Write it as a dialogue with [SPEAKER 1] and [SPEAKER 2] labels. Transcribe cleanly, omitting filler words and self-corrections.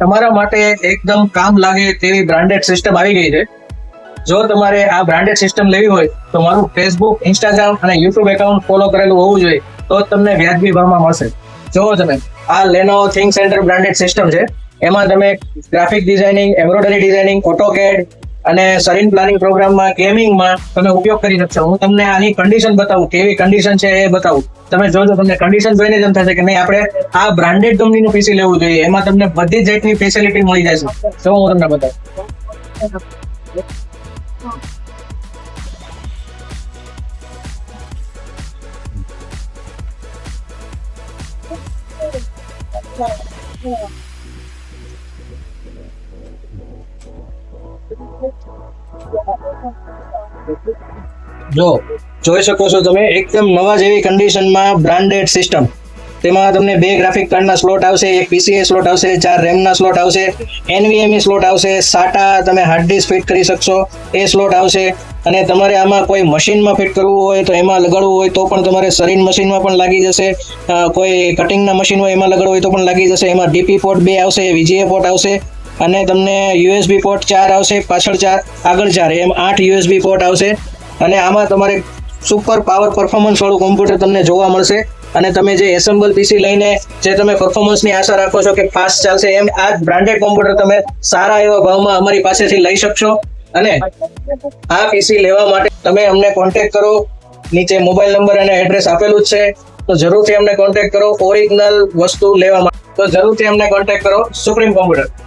[SPEAKER 1] તમારા માટે એકદમ કામ લાગે તેવી બ્રાન્ડેડ સિસ્ટમ આવી ગઈ છે. જો તમારે આ બ્રાન્ડેડ સિસ્ટમ લેવી હોય તો મારું ફેસબુક, ઇન્સ્ટાગ્રામ અને યુટ્યુબ એકાઉન્ટ ફોલો કરેલું હોવું જોઈએ, તો જ તમને વ્યાજબી ભાવમાં મળશે. જો તમે આ Lenovo ThinkCentre બ્રાન્ડેડ સિસ્ટમ છે. એમાં તમે graphic designing, embroidery designing, AutoCAD અને સરીન પ્લાનિંગ પ્રોગ્રામમાં, ગેમિંગમાં તમે ઉપયોગ કરી શકશો. હું તમને આની કન્ડિશન બતાવું, કેવી કન્ડિશન છે એ બતાવું. તમે જોજો, તમને કન્ડિશન જોઈને જ એમ થશે કે નહીં, આપણે આ બ્રાન્ડેડ કંપનીનું પીસી લેવું જોઈએ. એમાં તમને બધી જ જાતની ફેસિલિટી મળી જશે. જો હું તમને બતાવું. જો જોઈ શકો છો તમે, એકદમ નવા જેવી કન્ડિશનમાં બ્રાન્ડેડ સિસ્ટમ. તેમાં તમને 2 ગ્રાફિક કાર્ડના સ્લોટ આવશે, 1 PCI સ્લોટ આવશે, 4 રેમના સ્લોટ આવશે, NVMe સ્લોટ આવશે, SATA તમે હાર્ડ ડિસ્ક ફિટ કરી શકશો એ સ્લોટ આવશે. અને તમારે આમાં કોઈ મશીનમાં ફિટ કરવું હોય તો એમાં લગાડવું હોય તો પણ તમારે સરીન મશીનમાં પણ લાગી જશે. કોઈ કટિંગના મશીન હોય એમાં લગાડવું હોય તો પણ લાગી જશે. એમાં DP પોર્ટ 2 આવશે, VGA પોર્ટ આવશે અને તમને USB પોર્ટ 4 આવશે, પાછળ 4, આગળ 4, એમ 8 USB પોર્ટ આવશે. અને આમાં તમારે સુપર પાવર પરફોર્મન્સ વાળું કોમ્પ્યુટર તમને જોવા મળશે. અને તમે જે એસેમ્બલ પીસી લઈને જે તમે પરફોર્મન્સની આશા રાખો છો કે ફાસ્ટ ચાલશે, એમ આ બ્રાન્ડેડ કોમ્પ્યુટર તમે સારા એવા ભાવમાં અમારી પાસેથી લઈ શકશો. અને આ પીસી લેવા માટે તમે અમને કોન્ટેક્ટ કરો. નીચે મોબાઈલ નંબર અને એડ્રેસ આપેલું જ છે, તો જરૂરથી અમને કોન્ટેક્ટ કરો. ઓરિજિનલ વસ્તુ લેવા માટે તો જરૂરથી અમને કોન્ટેક્ટ કરો. Supreme computer.